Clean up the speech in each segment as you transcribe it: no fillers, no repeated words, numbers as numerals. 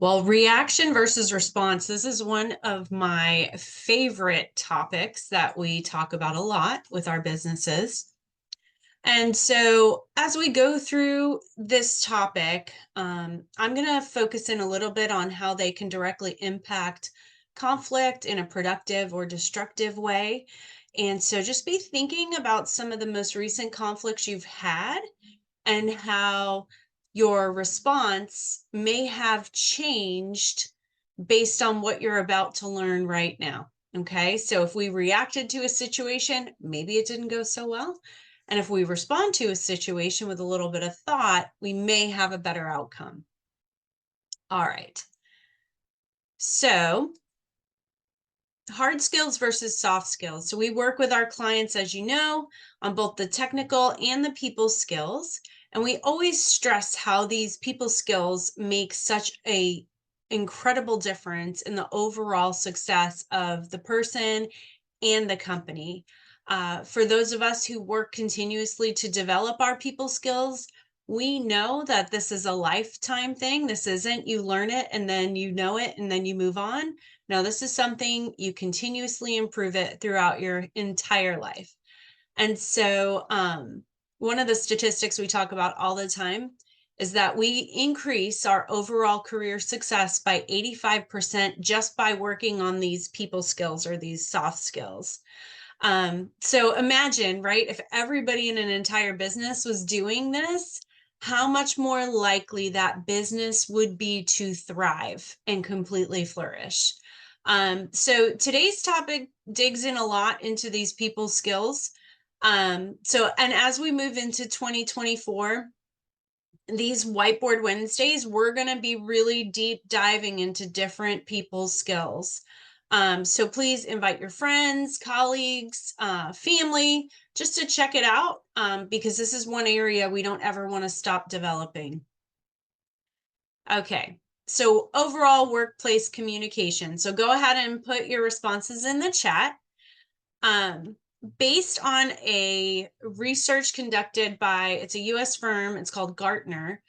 Well, reaction versus response. This is one of my favorite topics that we talk about a lot with our businesses. And so, as we go through this topic, I'm going to focus in a little bit on how they can directly impact conflict in a productive or destructive way. And so, just be thinking about some of the most recent conflicts you've had and how your response may have changed based on what you're about to learn right now. Okay, so if we reacted to a situation, maybe it didn't go so well. And if we respond to a situation with a little bit of thought, we may have a better outcome. All right. So, hard skills versus soft skills. So, we work with our clients, as you know, on both the technical and the people skills. And we always stress how these people skills make such a incredible difference in the overall success of the person and the company. For those of us who work continuously to develop our people skills, we know that this is a lifetime thing. This isn't you learn it and then you know it and then you move on. No, this is something you continuously improve it throughout your entire life. And so, one of the statistics we talk about all the time is that we increase our overall career success by 85% just by working on these people skills or these soft skills. So imagine, right, if everybody in an entire business was doing this, how much more likely that business would be to thrive and completely flourish. So today's topic digs in a lot into these people skills. And as we move into 2024, these Whiteboard Wednesdays, we're going to be really deep diving into different people's skills. So please invite your friends, colleagues, family, just to check it out, because this is one area we don't ever want to stop developing. Okay, so overall workplace communication. So go ahead and put your responses in the chat. Based on a research conducted by, it's a US firm, it's called Gartner,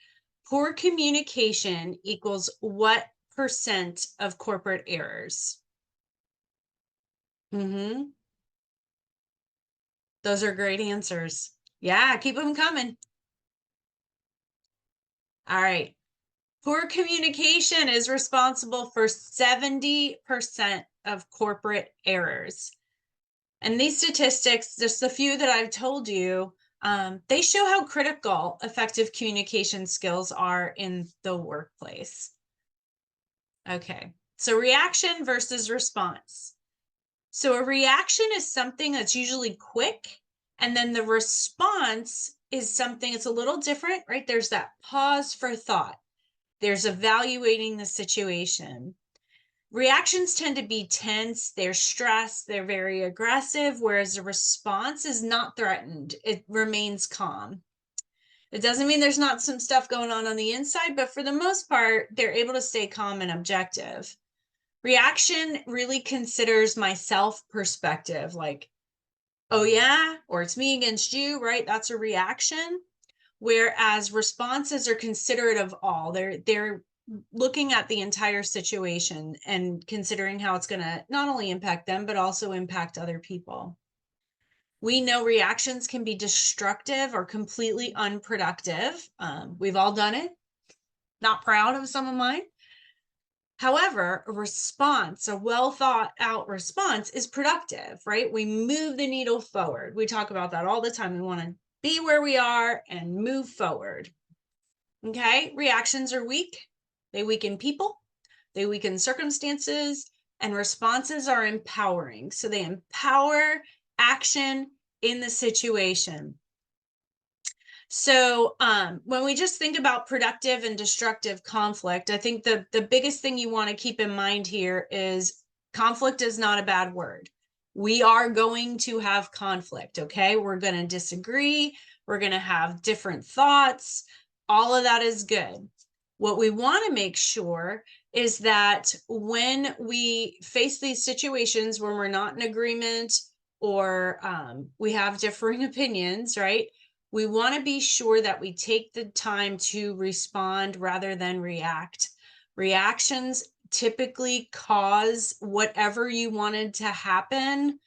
poor communication equals what percent of corporate errors? Those are great answers. Yeah, keep them coming. All right. Poor communication is responsible for 70% of corporate errors. And these statistics, just the few that I've told you, they show how critical effective communication skills are in the workplace. Okay, so reaction versus response. So a reaction is something that's usually quick, and then the response is something it's a little different, right? There's that pause for thought. There's evaluating the situation. Reactions tend to be tense, they're stressed, they're very aggressive, whereas a response is not threatened. It remains calm. It doesn't mean there's not some stuff going on the inside, but for the most part, they're able to stay calm and objective. Reaction really considers my self perspective, like, oh yeah, or it's me against you, right? That's a reaction. Whereas responses are considerate of all. They're looking at the entire situation and considering how it's going to not only impact them, but also impact other people. We know reactions can be destructive or completely unproductive. We've all done it. Not proud of some of mine. However, a response, a well thought out response, is productive, right? We move the needle forward. We talk about that all the time. We want to be where we are and move forward. Okay, reactions are weak. They weaken people, they weaken circumstances, and responses are empowering. So they empower action in the situation. So when we just think about productive and destructive conflict, I think the biggest thing you want to keep in mind here is conflict is not a bad word. We are going to have conflict, okay? We're going to disagree. We're going to have different thoughts. All of that is good. What we want to make sure is that when we face these situations when we're not in agreement or we have differing opinions, right? We want to be sure that we take the time to respond rather than react. Reactions typically cause whatever you wanted to happen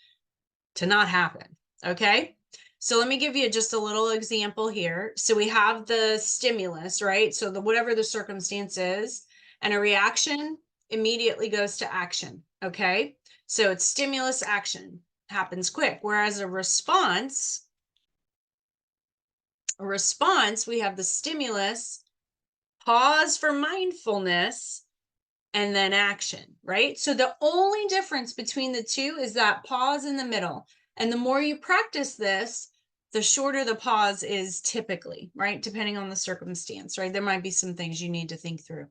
to not happen. Okay. So let me give you just a little example here. So we have the stimulus, right? So the whatever the circumstance is, and a reaction immediately goes to action. Okay. So it's stimulus, action happens quick. Whereas a response, we have the stimulus, pause for mindfulness, and then action, right? So the only difference between the two is that pause in the middle. And the more you practice this, the shorter the pause is typically, right? Depending on the circumstance, right? There might be some things you need to think through.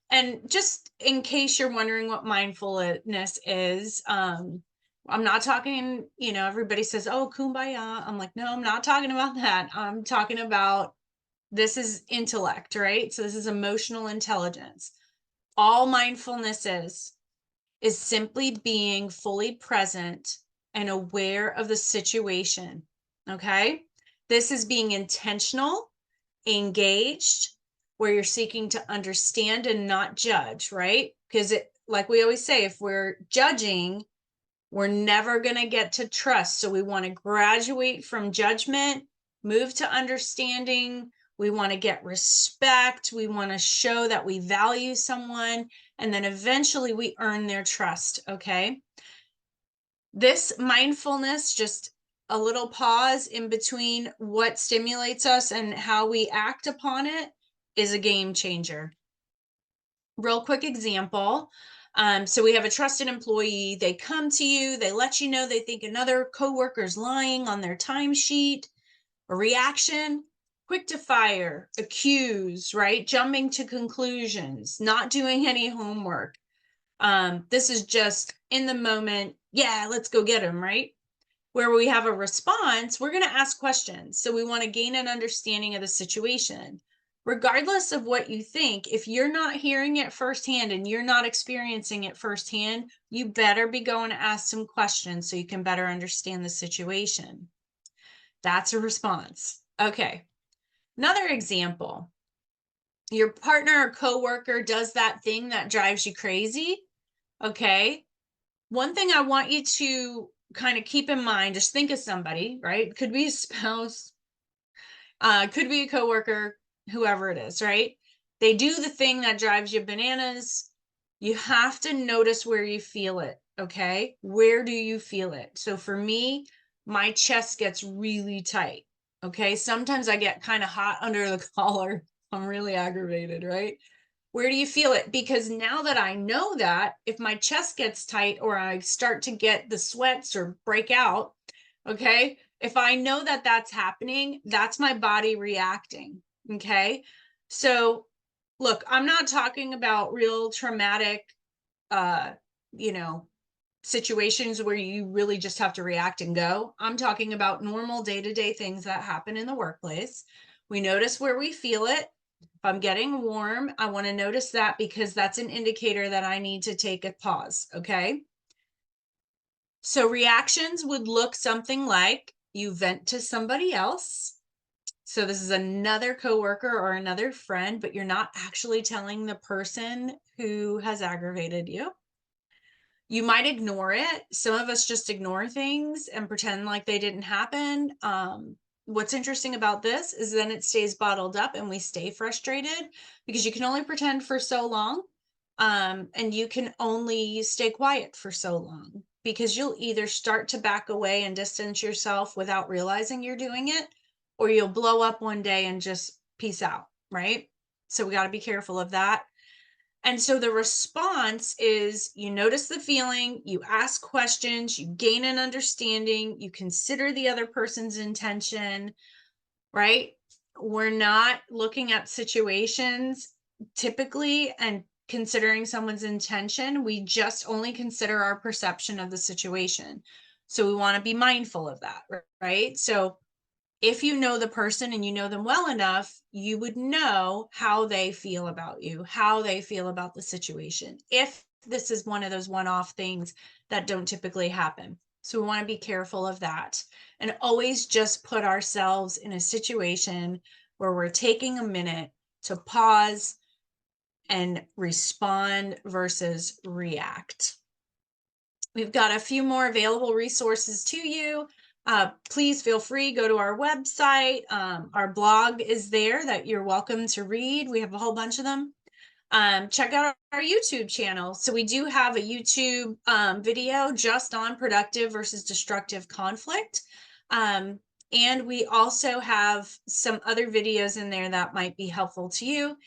And just in case you're wondering what mindfulness is, I'm not talking, everybody says, oh, kumbaya. I'm like, no, I'm not talking about that. I'm talking about this is intellect, right? So this is emotional intelligence. All mindfulness is simply being fully present and aware of the situation. Okay. This is being intentional, engaged, where you're seeking to understand and not judge, right? Because like we always say, if we're judging, we're never going to get to trust. So we want to graduate from judgment, move to understanding. We want to get respect. We want to show that we value someone. And then eventually we earn their trust. Okay. This mindfulness, just a little pause in between what stimulates us and how we act upon it, is a game changer. Real quick example. So we have a trusted employee. They come to you, they let you know they think another coworker's lying on their timesheet. A reaction, quick to fire, accuse, right? Jumping to conclusions, not doing any homework. This is just in the moment. Yeah, let's go get him, right? Where we have a response, we're going to ask questions. So we want to gain an understanding of the situation. Regardless of what you think, if you're not hearing it firsthand and you're not experiencing it firsthand, you better be going to ask some questions so you can better understand the situation. That's a response. Okay. Another example. Your partner or coworker does that thing that drives you crazy. Okay. One thing I want you to kind of keep in mind, just think of somebody, right? Could be a spouse, could be a coworker, whoever it is, right? They do the thing that drives you bananas. You have to notice where you feel it. Okay. Where do you feel it? So for me, my chest gets really tight. Okay. Sometimes I get kind of hot under the collar. I'm really aggravated, right? Where do you feel it? Because now that I know that, if my chest gets tight or I start to get the sweats or break out, okay, if I know that that's happening, that's my body reacting. Okay. So look, I'm not talking about real traumatic, uh, you know, situations where you really just have to react and go. I'm talking about normal day-to-day things that happen in the workplace. We notice where we feel it. If I'm getting warm, I want to notice that because that's an indicator that I need to take a pause. Okay. So reactions would look something like you vent to somebody else. So this is another coworker or another friend, but you're not actually telling the person who has aggravated you. You might ignore it. Some of us just ignore things and pretend like they didn't happen. What's interesting about this is then it stays bottled up and we stay frustrated because you can only pretend for so long. And you can only stay quiet for so long because you'll either start to back away and distance yourself without realizing you're doing it, or you'll blow up one day and just peace out, right? So we got to be careful of that. And so the response is you notice the feeling, you ask questions, you gain an understanding, you consider the other person's intention, right? We're not looking at situations typically and considering someone's intention. We just only consider our perception of the situation. So we want to be mindful of that, right? So if you know the person and you know them well enough, you would know how they feel about you, how they feel about the situation. If this is one of those one-off things that don't typically happen. So we want to be careful of that and always just put ourselves in a situation where we're taking a minute to pause, and respond versus react. We've got a few more available resources to you. Please feel free, go to our website. Our blog is there that you're welcome to read. We have a whole bunch of them. Check out our YouTube channel. So we do have a YouTube video just on productive versus destructive conflict. And we also have some other videos in there that might be helpful to you.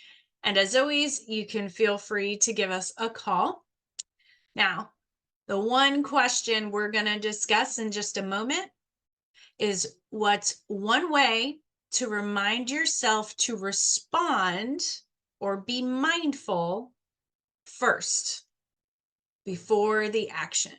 And as always, you can feel free to give us a call. Now, the one question we're going to discuss in just a moment is what's one way to remind yourself to respond or be mindful first before the action.